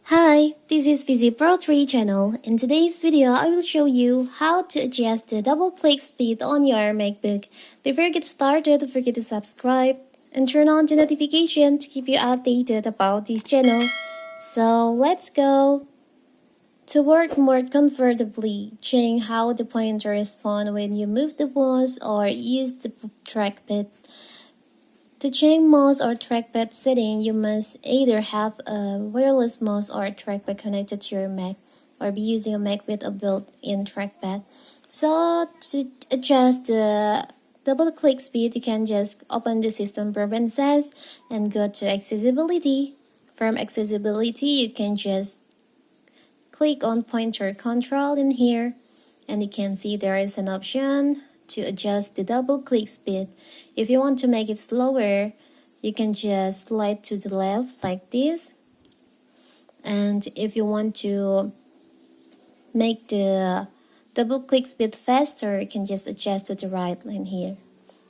Hi, this is VZ Pro 3 channel. In today's video, I will show you how to adjust the double click speed on your MacBook. Before you get started, don't forget to subscribe and turn on the notification to keep you updated about this channel. So let's go. To work more comfortably, change how the pointer responds when you move the mouse or use the trackpad. To change mouse or trackpad setting, you must either have a wireless mouse or trackpad connected to your Mac or be using a Mac with a built-in trackpad. So to adjust the double click speed, you can just open the system preferences and go to accessibility. From accessibility, you can just click on pointer control in here and you can see there is an option to adjust the double click speed. If you want to make it slower, you can just slide to the left like this, and if you want to make the double click speed faster, you can just adjust to the right in here,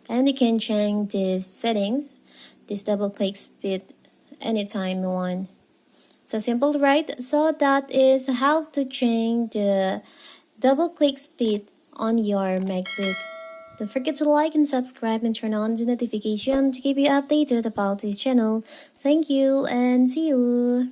and you can change the settings, this double click speed, anytime you want. So simple, right? So that is how to change the double click speed on your MacBook. Don't forget to like and subscribe and turn on the notification to keep you updated about this channel. Thank you and see you.